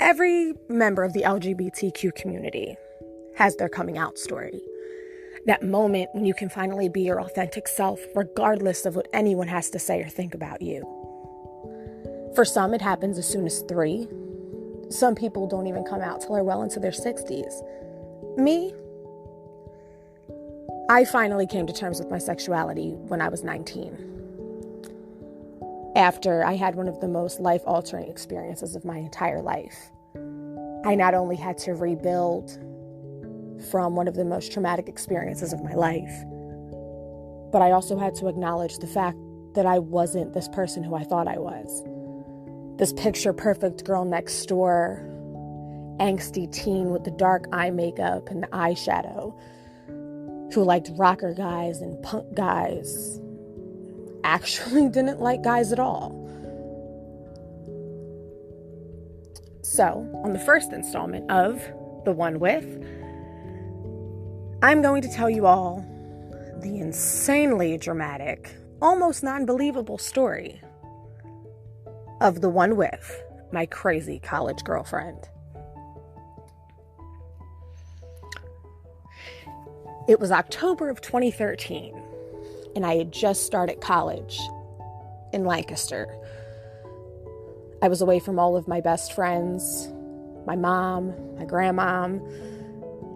Every member of the LGBTQ community has their coming out story. That moment when you can finally be your authentic self, regardless of what anyone has to say or think about you. For some, it happens as soon as 3. Some people don't even come out till they're well into their 60s. Me, I finally came to terms with my sexuality when I was 19. After I had one of the most life-altering experiences of my entire life. I not only had to rebuild from one of the most traumatic experiences of my life, but I also had to acknowledge the fact that I wasn't this person who I thought I was. This picture-perfect girl next door, angsty teen with the dark eye makeup and the eyeshadow, who liked rocker guys and punk guys, actually didn't like guys at all. So, on the first installment of The One With, I'm going to tell you all the insanely dramatic, almost non-believable story of the one with my crazy college girlfriend. It was October of 2013, and I had just started college in Lancaster. I was away from all of my best friends, my mom, my grandmom,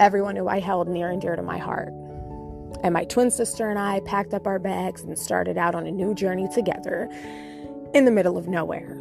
everyone who I held near and dear to my heart. And my twin sister and I packed up our bags and started out on a new journey together in the middle of nowhere.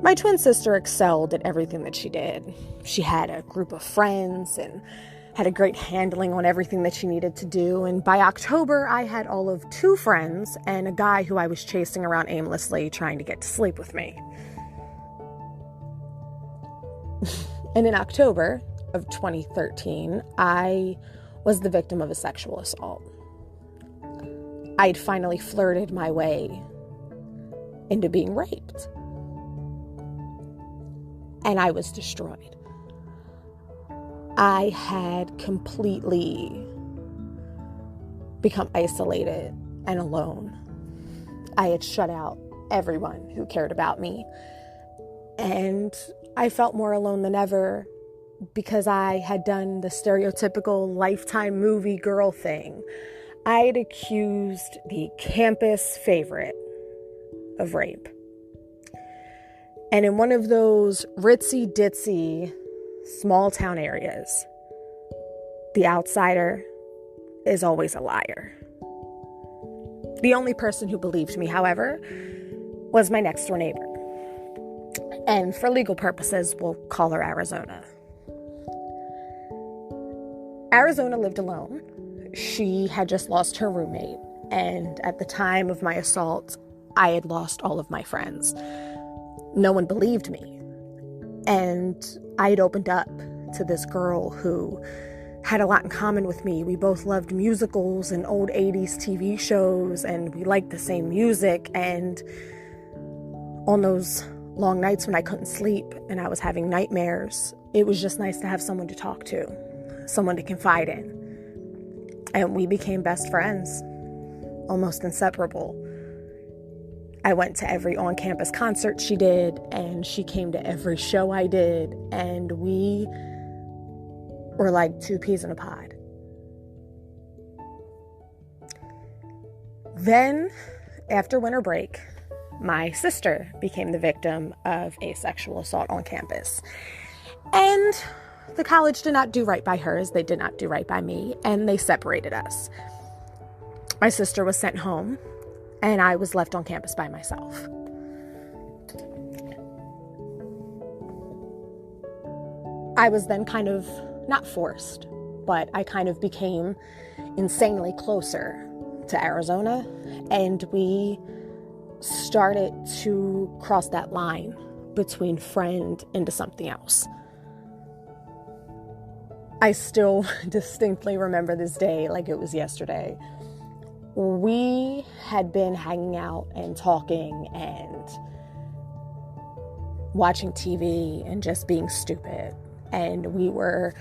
My twin sister excelled at everything that she did. She had a group of friends and had a great handling on everything that she needed to do. And by October, I had all of 2 friends and a guy who I was chasing around aimlessly trying to get to sleep with me. And in October of 2013, I was the victim of a sexual assault. I'd finally flirted my way into being raped. And I was destroyed. I had completely become isolated and alone. I had shut out everyone who cared about me. And I felt more alone than ever because I had done the stereotypical Lifetime movie girl thing. I had accused the campus favorite of rape. And in one of those ritzy-ditzy small town areas, the outsider is always a liar. The only person who believed me, however, was my next door neighbor. And for legal purposes, we'll call her Arizona. Arizona lived alone. She had just lost her roommate. And at the time of my assault, I had lost all of my friends. No one believed me. And I had opened up to this girl who had a lot in common with me. We both loved musicals and old 80s TV shows, and we liked the same music. And on those long nights when I couldn't sleep and I was having nightmares, it was just nice to have someone to talk to, someone to confide in. And we became best friends, almost inseparable. I went to every on-campus concert she did, and she came to every show I did, and we were like 2 peas in a pod. Then, after winter break, my sister became the victim of a sexual assault on campus. And the college did not do right by her as they did not do right by me, and they separated us. My sister was sent home, and I was left on campus by myself. I was then kind of, not forced, but I kind of became insanely closer to Arizona, and we started to cross that line between friend into something else. I still distinctly remember this day like it was yesterday. We had been hanging out and talking and watching TV and just being stupid. And we were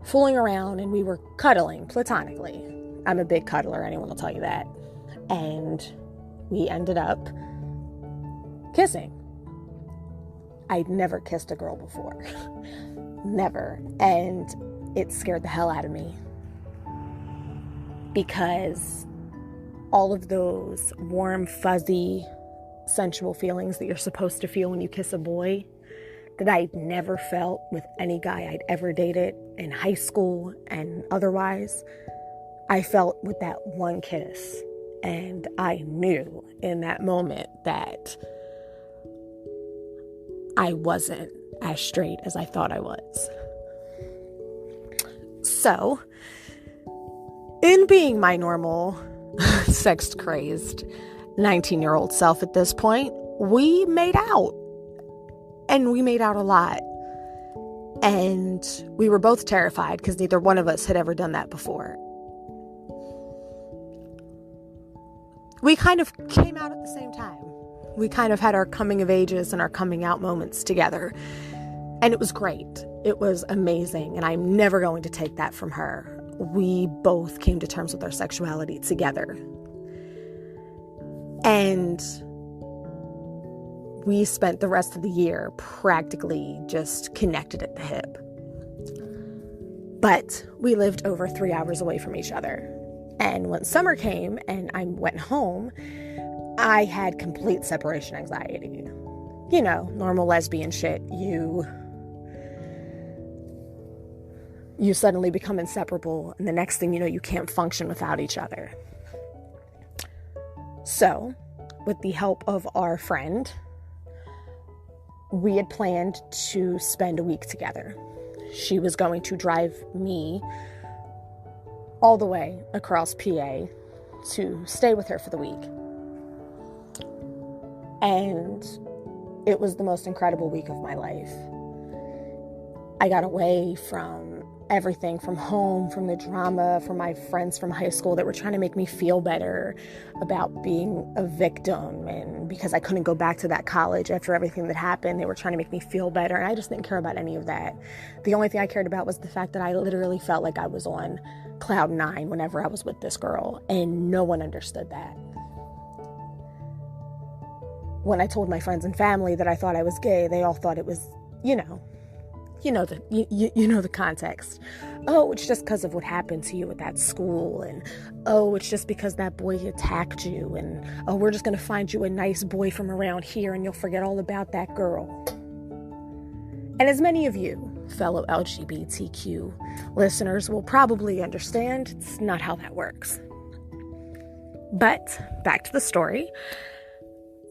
fooling around and we were cuddling platonically. I'm a big cuddler, anyone will tell you that. And we ended up kissing. I'd never kissed a girl before. Never. And it scared the hell out of me. Because all of those warm, fuzzy, sensual feelings that you're supposed to feel when you kiss a boy that I'd never felt with any guy I'd ever dated in high school and otherwise, I felt with that one kiss. And I knew in that moment that I wasn't as straight as I thought I was. So, in being my normal, sex-crazed 19-year-old self at this point, we made out. And we made out a lot. And we were both terrified because neither one of us had ever done that before. We kind of came out at the same time. We kind of had our coming of ages and our coming out moments together. And it was great. It was amazing. And I'm never going to take that from her. We both came to terms with our sexuality together. And we spent the rest of the year practically just connected at the hip. But we lived over 3 hours away from each other. And when summer came and I went home, I had complete separation anxiety. You know, normal lesbian shit. You suddenly become inseparable, and the next thing you know, you can't function without each other. So, with the help of our friend, we had planned to spend a week together. She was going to drive me all the way across PA to stay with her for the week. And it was the most incredible week of my life. I got away from everything, from home, from the drama, from my friends from high school that were trying to make me feel better about being a victim. And because I couldn't go back to that college after everything that happened, they were trying to make me feel better. And I just didn't care about any of that. The only thing I cared about was the fact that I literally felt like I was on cloud 9 whenever I was with this girl. And no one understood that. When I told my friends and family that I thought I was gay, they all thought it was, you know the context. Oh, it's just because of what happened to you at that school. And, oh, it's just because that boy attacked you. And, oh, we're just going to find you a nice boy from around here and you'll forget all about that girl. And as many of you, fellow LGBTQ listeners, will probably understand, it's not how that works. But back to the story.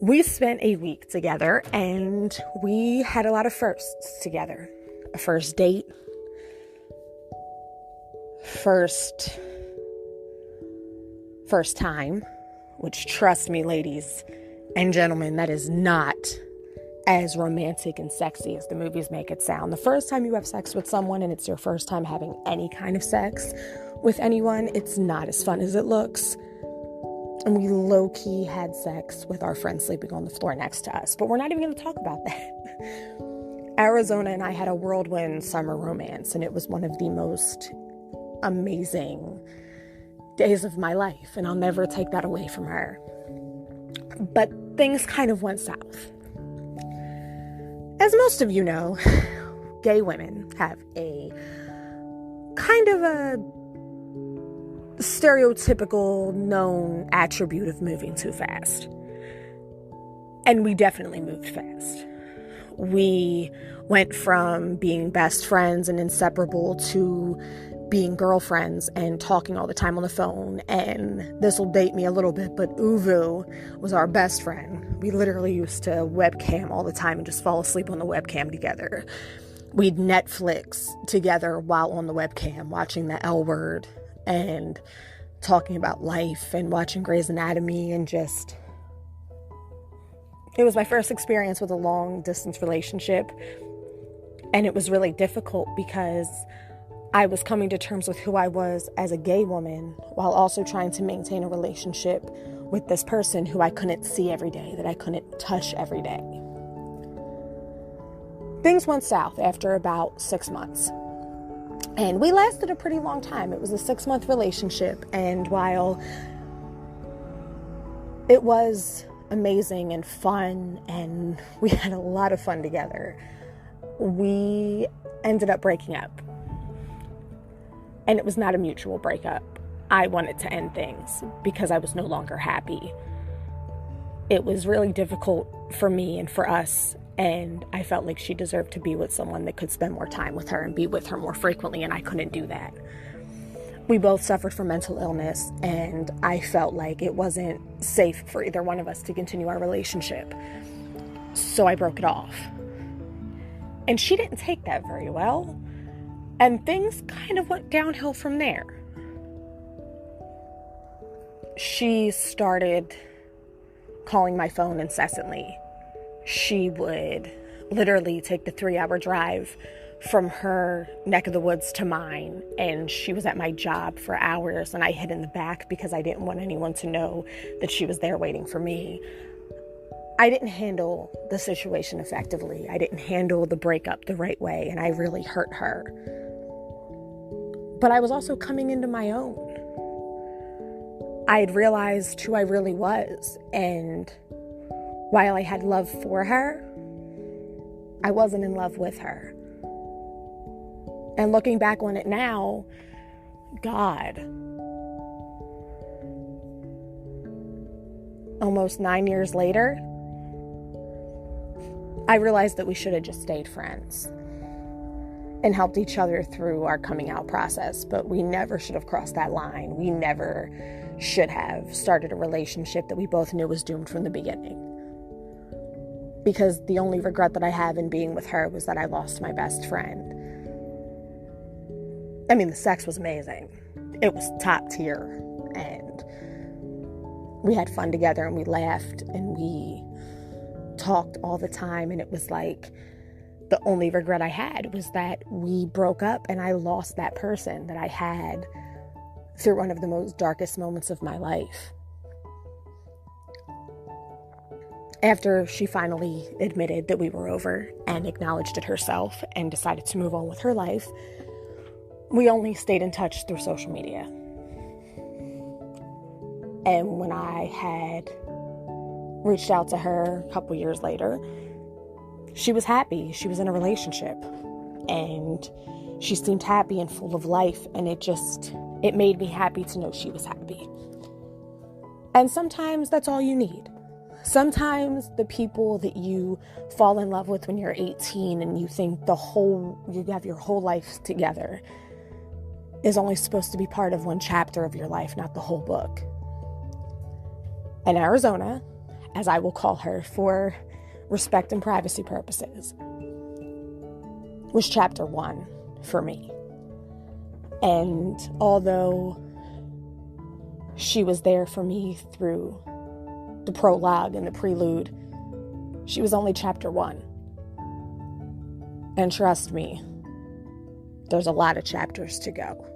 We spent a week together and we had a lot of firsts together. A first date, first time, which, trust me, ladies and gentlemen, that is not as romantic and sexy as the movies make it sound. The first time you have sex with someone and it's your first time having any kind of sex with anyone, it's not as fun as it looks. And we low-key had sex with our friend sleeping on the floor next to us, but we're not even going to talk about that. Arizona and I had a whirlwind summer romance, and it was one of the most amazing days of my life, and I'll never take that away from her. But things kind of went south. As most of you know, gay women have a kind of a stereotypical known attribute of moving too fast. And we definitely moved fast. We went from being best friends and inseparable to being girlfriends and talking all the time on the phone. And this will date me a little bit, but Uvu was our best friend. We literally used to webcam all the time and just fall asleep on the webcam together. We'd Netflix together while on the webcam, watching the L Word and talking about life and watching Grey's Anatomy and just... It was my first experience with a long-distance relationship, and it was really difficult because I was coming to terms with who I was as a gay woman while also trying to maintain a relationship with this person who I couldn't see every day, that I couldn't touch every day. Things went south after about 6 months, and we lasted a pretty long time. It was a 6-month relationship, and while It was amazing and fun, and we had a lot of fun together. We ended up breaking up, and it was not a mutual breakup. I wanted to end things because I was no longer happy. It was really difficult for me and for us, and I felt like she deserved to be with someone that could spend more time with her and be with her more frequently, and I couldn't do that. We both suffered from mental illness, and I felt like it wasn't safe for either one of us to continue our relationship. So I broke it off. And she didn't take that very well, and things kind of went downhill from there. She started calling my phone incessantly. She would literally take the 3-hour drive from her neck of the woods to mine, and she was at my job for hours, and I hid in the back because I didn't want anyone to know that she was there waiting for me. I didn't handle the situation effectively. I didn't handle the breakup the right way, and I really hurt her. But I was also coming into my own. I had realized who I really was, and while I had love for her, I wasn't in love with her. And looking back on it now, God, almost 9 years later, I realized that we should have just stayed friends and helped each other through our coming out process, but we never should have crossed that line. We never should have started a relationship that we both knew was doomed from the beginning. Because the only regret that I have in being with her was that I lost my best friend. I mean, the sex was amazing. It was top tier, and we had fun together, and we laughed, and we talked all the time, and it was like the only regret I had was that we broke up and I lost that person that I had through one of the most darkest moments of my life. After she finally admitted that we were over and acknowledged it herself and decided to move on with her life, we only stayed in touch through social media. And when I had reached out to her a couple years later, she was happy. She was in a relationship, and she seemed happy and full of life, and it made me happy to know she was happy. And sometimes that's all you need. Sometimes the people that you fall in love with when you're 18 and you think you have your whole life together is only supposed to be part of one chapter of your life, not the whole book. And Arizona, as I will call her for respect and privacy purposes, was chapter 1 for me. And although she was there for me through the prologue and the prelude, she was only chapter 1. And trust me, there's a lot of chapters to go.